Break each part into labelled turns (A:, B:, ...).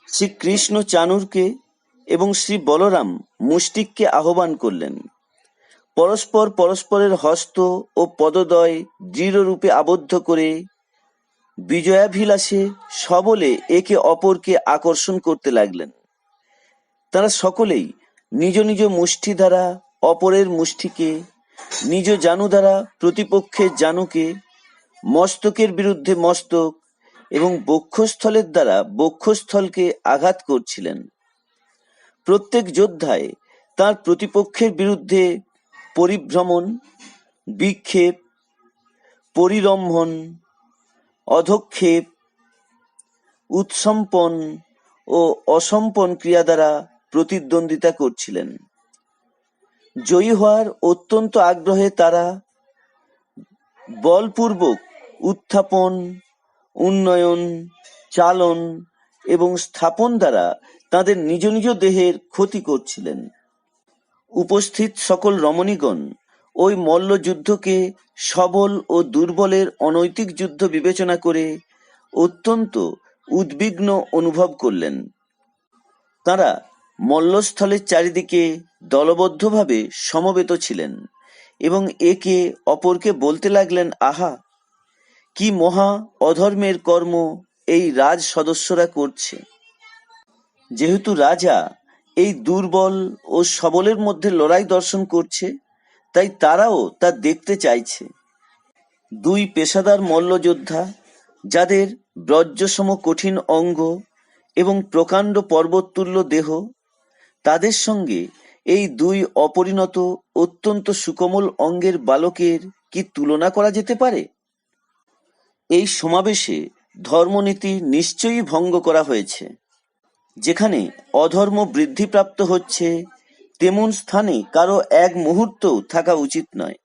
A: শ্রীকৃষ্ণ চানুরকে এবং শ্রী বলরাম মুষ্টিককে আহ্বান করলেন। পরস্পর পরস্পরের হস্ত ও পদদ্বয় দৃঢ়রূপে আবদ্ধ করে বিজয়াভিলাষে সবলে একে অপরকে আকর্ষণ করতে লাগলেন। তারা সকলেই নিজ নিজ মুষ্টি দ্বারা অপরের মুষ্টিকে, নিজ জানু দ্বারা প্রতিপক্ষের জানুকে, মস্তকের বিরুদ্ধে মস্তক এবং বক্ষস্থলের দ্বারা বক্ষস্থলকে আঘাত করছিলেন। প্রত্যেক যোদ্ধাই তার প্রতিপক্ষের বিরুদ্ধে পরিভ্রমণ, বিক্ষেপ, পরিরম্ভন, অধক্ষেপ, উৎসম্পন ও অসম্পন ক্রিয়া দ্বারা প্রতিদ্বন্দ্বিতা করছিলেন। জয়ী হওয়ার অত্যন্ত আগ্রহে তারা বলপূর্বক উত্থাপন, উন্নয়ন, চালন এবং স্থাপন দ্বারা তাদের নিজ নিজ দেহের ক্ষতি করছিলেন। উপস্থিত সকল রমণীগণ ওই মল্লযুদ্ধকে সবল ও দুর্বলের অনৈতিক যুদ্ধ বিবেচনা করে অত্যন্ত উদ্বিগ্ন অনুভব করলেন। তারা মল্লস্থলের চারিদিকে দলবদ্ধভাবে সমবেত ছিলেন এবং একে অপরকে বলতে লাগলেন, আহা, কি মহা অধর্মের কর্ম এই রাজ সদস্যরা করছে। যেহেতু রাজা এই দুর্বল ও সবলের মধ্যে লড়াই দর্শন করছে, তাই তারাও তা দেখতে চাইছে। দুই পেশাদার মল্লযোদ্ধা, যাদের বজ্রসম কঠিন অঙ্গ এবং প্রকাণ্ড পর্বততুল্য দেহ, তাদের সঙ্গে এই দুই অপরিণত অত্যন্ত সুকোমল অঙ্গের বালকের কি তুলনা করা যেতে পারে? এই সমাবেশে ধর্মনীতি নিশ্চয়ই ভঙ্গ করা হয়েছে। যেখানে অধর্ম বৃদ্ধিপ্রাপ্ত হচ্ছে, তেমন স্থানে কারো এক মুহূর্তও থাকা উচিত নয়।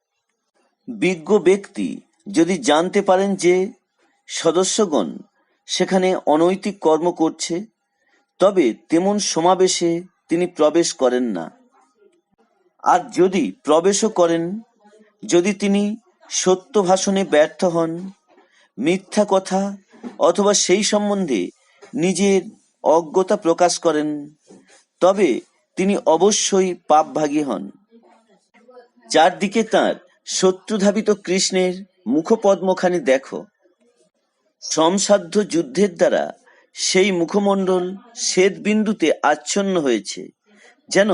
A: বিজ্ঞ ব্যক্তি যদি জানতে পারেন যে সদস্যগণ সেখানে অনৈতিক কর্ম করছে, তবে তেমন সমাবেশে তিনি প্রবেশ করেন না। আর যদি প্রবেশও করেন, যদি তিনি সত্য ভাষণে ব্যর্থ হন, মিথ্যা কথা অথবা সেই সম্বন্ধে নিজের অজ্ঞতা প্রকাশ করেন, তবে তিনি অবশ্যই পাপভাগী হন। চারদিকে তাঁর শত্রুধাবিত কৃষ্ণের মুখপদ্মখানি দেখো। শ্রমসাধ্য যুদ্ধের দ্বারা সেই মুখমণ্ডল শ্বেতবিন্দুতে আচ্ছন্ন হয়েছে, যেন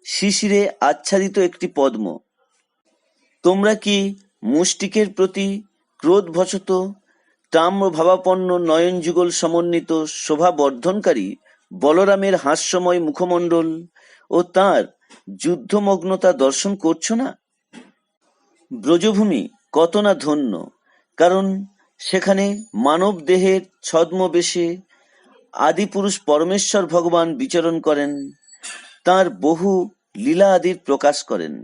A: শিশিরে আচ্ছাদিত একটি পদ্ম। তোমরা কি মুষ্টিকের প্রতি ক্রোধবশত তাম্রভাবাপন্ন নয়নযুগল সমন্বিত শোভাবর্ধনকারী বলরামের হাস্যময় মুখমণ্ডল ও তাঁর যুদ্ধমগ্নতা দর্শন করছো না? ব্রজভূমি কত না ধন্য, কারণ সেখানে মানব দেহের ছদ্মবেশে আদিপুরুষ পরমেশ্বর ভগবান বিচরণ করেন, তাঁর বহু লীলা আদির প্রকাশ করেন।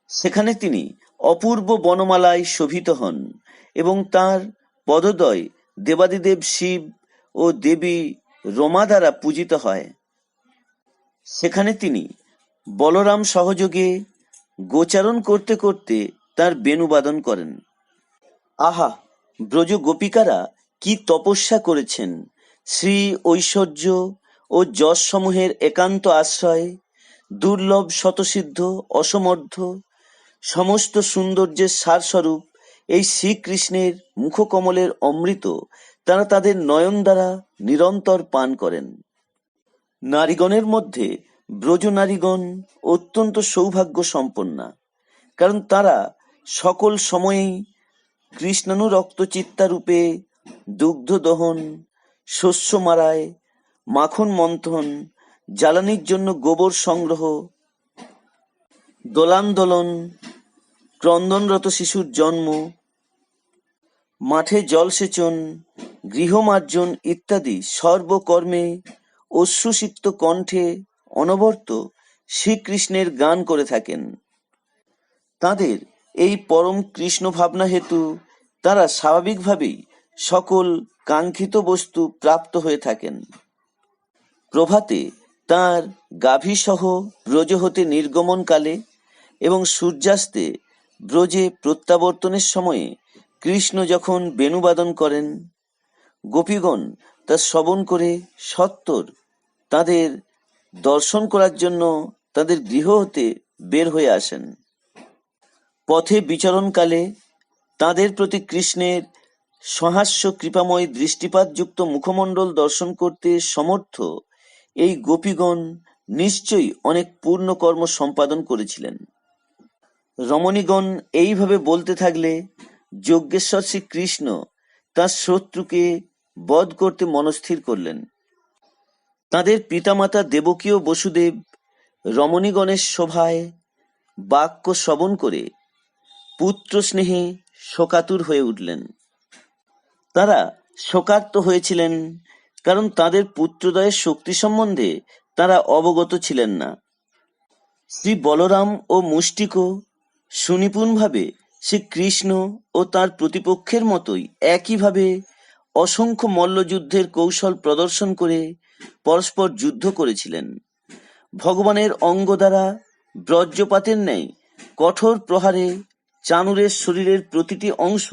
A: সেখানে তিনি অপূর্ব বনমালায় শোভিত হন এবং তাঁর পদদ্বয় দেবাদিদেব শিব ও দেবী রমা দ্বারা পূজিত হয়। সেখানে তিনি বলরাম সহযোগে গোচারণ করতে করতে তাঁর বেণুবাদন করেন। আহা, ব্রজ গোপিকারা কি তপস্যা করেছেন! শ্রী ঐশ্বর্য ও যশসমূহের একান্ত আশ্রয়, দুর্লভ শতসিদ্ধ অসমর্থ সমস্ত সৌন্দর্যের সারস্বরূপ এই শ্রীকৃষ্ণের মুখকমলের অমৃত তারা তাদের নয়ন দ্বারা নিরন্তর পান করেন। নারীগণের মধ্যে ব্রজ নারীগণ অত্যন্ত সৌভাগ্য সম্পন্না, কারণ তারা সকল সময়েই কৃষ্ণানুরক্ত চিত্তারূপে দুগ্ধ দহন, শস্য মারায়, মাখন মন্থন, জ্বালানির জন্য গোবর সংগ্রহ, দোলান্দোলন, ক্রন্দনরত শিশুর জন্ম, মাঠে জলসেচন, গৃহমার্জন ইত্যাদি সর্বকর্মে অশ্রুসিক্ত কণ্ঠে অনবরত শ্রীকৃষ্ণের গান করে থাকেন। তাঁদের এই পরম কৃষ্ণ ভাবনা হেতু তারা স্বাভাবিকভাবেই সকল কাঙ্ক্ষিত বস্তু প্রাপ্ত হয়ে থাকেন। প্রভাতে তাঁর গাভীসহ ব্রজ হতে নির্গমনকালে এবং সূর্যাস্তে ব্রজে প্রত্যাবর্তনের সময়ে কৃষ্ণ যখন বেণুবাদন করেন, গোপীগণ তা শ্রবণ করে সত্বর তাদের দর্শন করার জন্য তাদের গৃহ হতে বের হয়ে আসেন। পথে বিচরণকালে তাদের প্রতি কৃষ্ণের সহাস্য কৃপাময় দৃষ্টিপাতযুক্ত মুখমণ্ডল দর্শন করতে সমর্থ এই গোপীগণ নিশ্চয়ই অনেক পূর্ণ কর্ম সম্পাদন করেছিলেন। রমণীগণ এইভাবে বলতে থাকলে যজ্ঞেশ্বর শ্রীকৃষ্ণ তাঁর শত্রুকে বধ করতে মনস্থির করলেন। তাঁদের পিতামাতা দেবকী ও বসুদেব রমণীগণের সভায় বাক্য শ্রবণ করে পুত্র স্নেহে শোকাতুর হয়ে উঠলেন। তারা শোকার্ত হয়েছিলেন কারণ তাদের পুত্রদ্বয়ের শক্তি সম্বন্ধে তারা অবগত ছিলেন না। শ্রী বলরাম ও মুষ্টিকও সুনিপুণভাবে শ্রীকৃষ্ণ ও তার প্রতিপক্ষের মতোই একইভাবে অসংখ্য মল্লযুদ্ধের কৌশল প্রদর্শন করে পরস্পর যুদ্ধ করেছিলেন। ভগবানের অঙ্গ দ্বারা বজ্রপাতের ন্যায় কঠোর প্রহারে চানুরের শরীরের প্রতিটি অংশ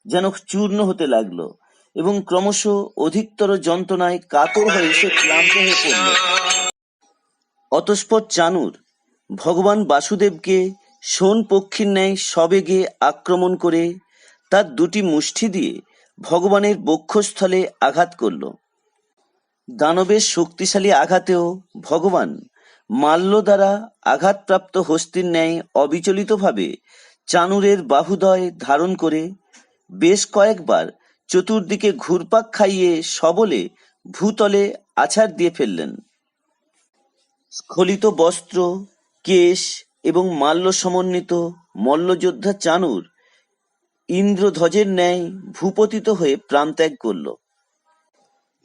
A: যেন চূর্ণ হতে লাগলো এবং ক্রমশ অধিকতর যন্ত্রণায় কাতর হয়ে সে ক্লান্ত হয়ে পড়ল। অতঃপর চানুর ভগবান বাসুদেবকে সোন পক্ষীর ন্যায় সবেগে আক্রমণ করে তার দুটি মুষ্টি দিয়ে ভগবানের বক্ষস্থলে আঘাত করল। দানবের শক্তিশালী আঘাতেও ভগবান মাল্য দ্বারা আঘাতপ্রাপ্ত হস্তির ন্যায় অবিচলিতভাবে চানুরের বাহুদয় ধারণ করে বেশ কয়েকবার চতুর্দিকে ঘুরপাক খাইয়ে সবলে ভূতলে আছাড় দিয়ে ফেললেন। স্খলিত বস্ত্র, কেশ এবং মাল্য সমন্বিত মল্লযোদ্ধা চানুর ইন্দ্রধ্বজের ন্যায় ভূপতিত হয়ে প্রাণত্যাগ করল।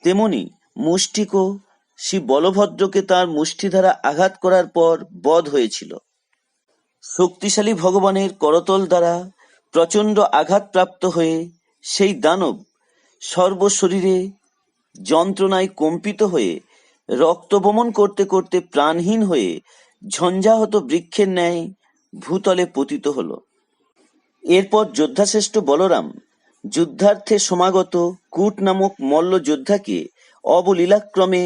A: তেমনি মুষ্টিকও শ্রী বলভদ্রকে তাঁর মুষ্টি দ্বারা আঘাত করার পর বধ হয়েছিল। শক্তিশালী ভগবানের করতল দ্বারা প্রচণ্ড আঘাতপ্রাপ্ত হয়ে সেই দানব সর্বশরীরে যন্ত্রণায় কম্পিত হয়ে রক্তবমন করতে করতে প্রাণহীন হয়ে ঝঞ্ঝাহত বৃক্ষের ন্যায় ভূতলে পতিত হল। এরপর যোদ্ধাশ্রেষ্ঠ বলরাম যুদ্ধার্থে সমাগত কূট নামক মল্ল যোদ্ধাকে অবলীলাক্রমে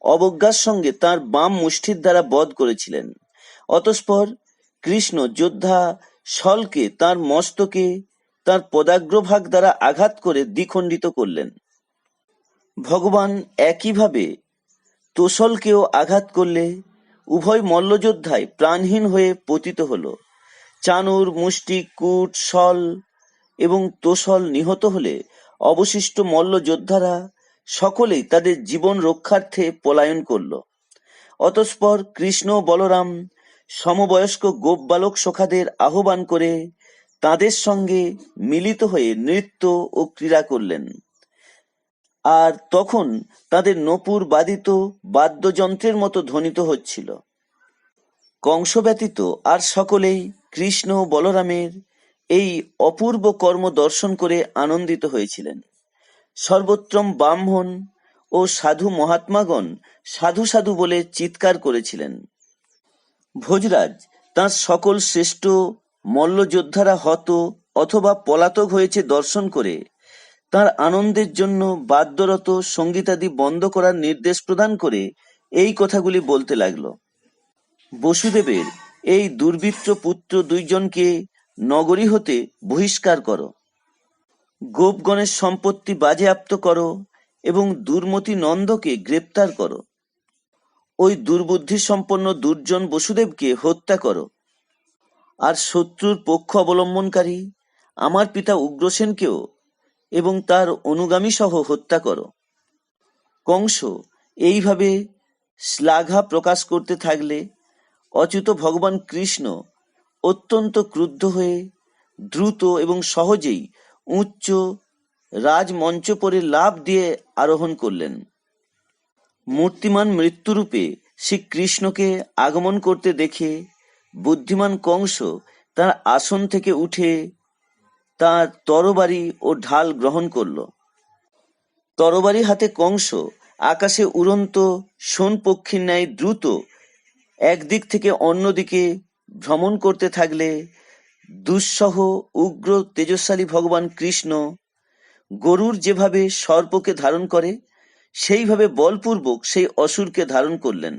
A: অবজ্ঞার সঙ্গে তাঁর বাম মুষ্টির দ্বারা বধ করেছিলেন। অতঃপর কৃষ্ণ যোদ্ধা শলকে তাঁর মস্তকে তাঁর পদাগ্রভাগ দ্বারা আঘাত করে দ্বিখণ্ডিত করলেন। ভগবান একইভাবে তোশলকেও আঘাত করলে উভয় মল্লযোদ্ধাই প্রাণহীন হয়ে পতিত হল। চানুর, মুষ্টিক, কূট, শল এবং তোশল নিহত হলে অবশিষ্ট মল্লযোদ্ধারা সকলেই তাদের জীবন রক্ষার্থে পলায়ন করল। অতঃপর কৃষ্ণ ও বলরাম সমবয়স্ক গোপ বালক সখাদের আহ্বান করে তাদের সঙ্গে মিলিত হয়ে নৃত্য ও ক্রীড়া করলেন। আর তখন তাদের নূপুর বাদিত বাদ্যযন্ত্রের মতো ধ্বনিত হচ্ছিল। কংস ব্যতীত আর সকলেই কৃষ্ণ ও বলরামের এই অপূর্ব কর্ম দর্শন করে আনন্দিত হয়েছিলেন। সর্বত্রম ব্রাহ্মণ ও সাধু মহাত্মাগণ সাধু সাধু বলে চিৎকার করেছিলেন। ভোজরাজ তাঁর সকল শ্রেষ্ঠ মল্লযোদ্ধারা হত অথবা পলাতক হয়েছে দর্শন করে তাঁর আনন্দের জন্য বাদ্যরত সঙ্গীতাদি বন্ধ করার নির্দেশ প্রদান করে এই কথাগুলি বলতে লাগল। বসুদেবের এই দুর্বৃত্ত পুত্র দুইজনকে নগরী হতে বহিষ্কার করো, গোপগণের সম্পত্তি বাজেয়াপ্ত করো এবং দুর্মতি নন্দকে গ্রেপ্তার করো। ওই দুর্বুদ্ধি সম্পন্ন দুর্জন বসুদেবকে হত্যা করো। আর শত্রুর পক্ষ অবলম্বনকারী আমার পিতা উগ্রসেনকেও এবং তার অনুগামী সহ হত্যা করো। কংস এইভাবে শ্লাঘা প্রকাশ করতে থাকলে অচ্যুত ভগবান কৃষ্ণ অত্যন্ত ক্রুদ্ধ হয়ে দ্রুত এবং সহজেই উচ্চ রাজমঞ্চ পরে লাফ দিয়ে আরোহণ করলেন। মূর্তিমান মৃত্যুরূপে শ্রীকৃষ্ণকে আগমন করতে দেখে বুদ্ধিমান কংস তার আসন থেকে উঠে তার তরবারি ও ঢাল গ্রহণ করল। তরবারি হাতে কংস আকাশে উড়ন্ত সোন পক্ষীর ন্যায় দ্রুত একদিক থেকে অন্যদিকে ভ্রমণ করতে থাকলে দুঃসহ উগ্র তেজস্বালী ভগবান কৃষ্ণ গরুর যেভাবে সর্পকে ধারণ করে সেইভাবে বলপূর্বক সেই অসুরকে ধারণ করলেন।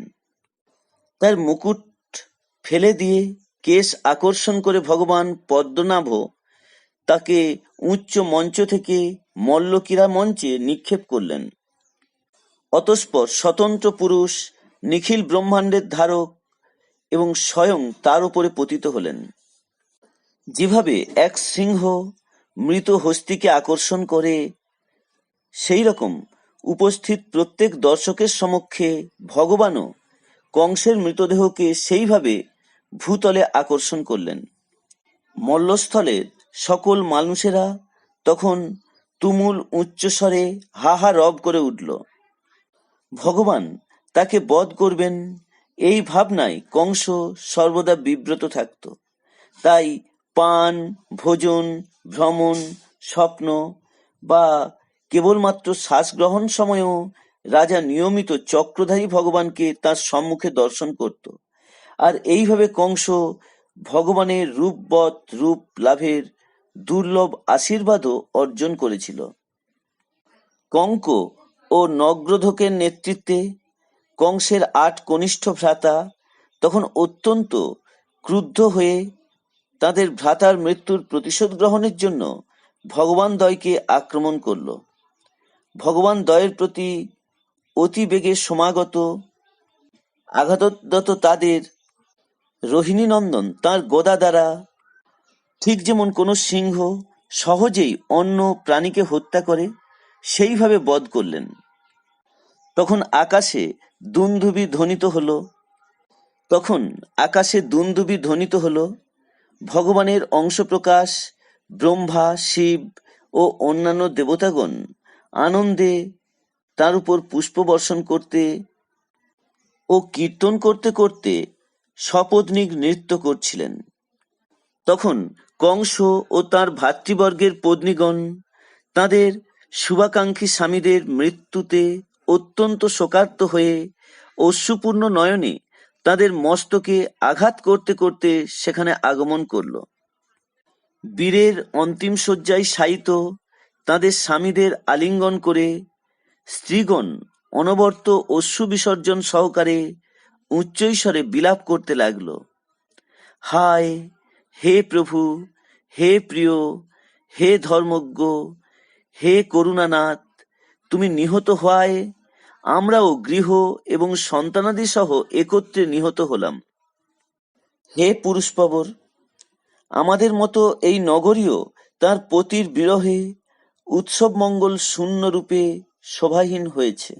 A: তার মুকুট ফেলে দিয়ে কেশ আকর্ষণ করে ভগবান পদ্মনাভ তাকে উচ্চ মঞ্চ থেকে মল্লক্রীড়া মঞ্চে নিক্ষেপ করলেন। অতঃপর স্বতন্ত্র পুরুষ নিখিল ব্রহ্মাণ্ডের ধারক এবং স্বয়ং তার উপরে পতিত হলেন। যেভাবে এক সিংহ মৃত হস্তিকে আকর্ষণ করে, সেই রকম উপস্থিত প্রত্যেক দর্শকের সমক্ষে ভগবানও কংসের মৃতদেহকে সেইভাবে ভূতলে আকর্ষণ করলেন। মল্লস্থলের সকল মানুষেরা তখন তুমুল উচ্চস্বরে হা হা রব করে উঠল। ভগবান তাকে বধ করবেন এই ভাবনায় কংস সর্বদা বিব্রত থাকত। তাই পান, ভোজন, ভ্রমণ, স্বপ্ন বা কেবলমাত্র শ্বাস গ্রহণ সময়েও রাজা নিয়মিত চক্রধারী ভগবানকে তার সম্মুখে দর্শন করত। আর এইভাবে কংস ভগবানের রূপবৎ রূপ লাভের দুর্লভ আশীর্বাদও অর্জন করেছিল। কঙ্ক ও নগ্রধকের নেতৃত্বে কংসের ৮ কনিষ্ঠ ভ্রাতা তখন অত্যন্ত ক্রুদ্ধ হয়ে তাদের ভ্রাতার মৃত্যুর প্রতিশোধ গ্রহণের জন্য ভগবান দ্বয়কে আক্রমণ করল। ভগবান দ্বয়ের প্রতি অতি বেগে সমাগত আঘাতরত তাদের রোহিণী নন্দন তাঁর গদা দ্বারা, ঠিক যেমন কোনো সিংহ সহজেই অন্য প্রাণীকে হত্যা করে, সেইভাবে বধ করলেন। তখন আকাশে দুন্দুভি ধ্বনিত হল। ভগবানের অংশপ্রকাশ ব্রহ্মা, শিব ও অন্যান্য দেবতাগণ আনন্দে তার উপর পুষ্প বর্ষণ করতে ও কীর্তন করতে করতে সপত্নীক নৃত্য করছিলেন। তখন কংস ও তাঁর ভাতৃবর্গের পত্নীগণ তাঁদের শুভাকাঙ্ক্ষী স্বামীদের মৃত্যুতে অত্যন্ত শোকার্ত হয়ে অশ্রুপূর্ণ নয়নে তাঁদের মস্তকে আঘাত করতে করতে সেখানে আগমন করল। বীরের অন্তিম শয্যায় শায়িত তাঁদের স্বামীদের আলিঙ্গন করে স্ত্রীগণ অনবরত অশ্রু বিসর্জন সহকারে উচ্চৈঃস্বরে বিলাপ করতে লাগল। হায় হে প্রভু, হে প্রিয়, হে ধর্মজ্ঞ, হে করুণানাথ, তুমি নিহত হওয়ায় আমরাও গৃহ এবং সন্তানাদি সহ একত্রে নিহত হলাম। হে পুরুষপবর, আমাদের মতো এই নগরীও তার পতির বিরহে উৎসব মঙ্গল শূন্য রূপে শোভাহীন হয়েছে।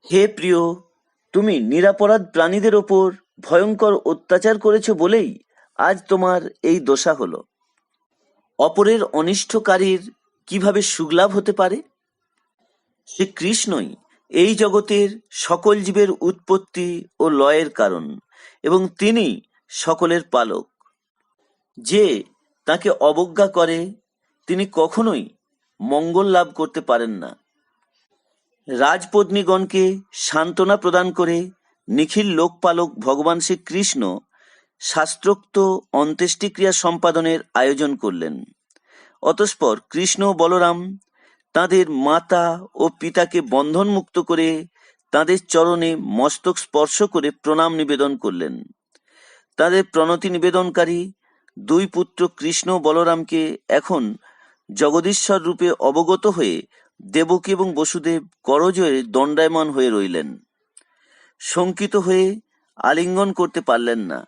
A: হে প্রিয়, তুমি নিরাপরাধ প্রাণীদের ওপর ভয়ঙ্কর অত্যাচার করেছ বলেই আজ তোমার এই দশা হলো। অপরের অনিষ্টকারীর কিভাবে সুখলাভ হতে পারে? শ্রী কৃষ্ণই এই জগতের সকল জীবের উৎপত্তি ও লয়ের কারণ, এবং তিনি সকলের পালক। যে তাকে অবজ্ঞা করে তিনি কখনোই মঙ্গল লাভ করতে পারেন না। রাজপত্নীগণকে সান্ত্বনা প্রদান করে নিখিল লোকপালক ভগবান শ্রীকৃষ্ণ শাস্ত্রোক্ত অন্ত্যেষ্টিক্রিয়া সম্পাদনের আয়োজন করলেন। অতঃপর কৃষ্ণ ও বলরাম তাঁদের মাতা ও পিতাকে বন্ধনমুক্ত করে তাঁদের চরণে মস্তক স্পর্শ করে প্রণাম নিবেদন করলেন। তাঁদের প্রণতি নিবেদনকারী 2 পুত্র কৃষ্ণ ও বলরামকে এখন জগদীশ্বর রূপে অবগত হয়ে দেবকী এবং বসুদেব করজোড়ে দণ্ডায়মান হয়ে রইলেন। শঙ্কিত হয়ে আলিঙ্গন করতে পারলেন না।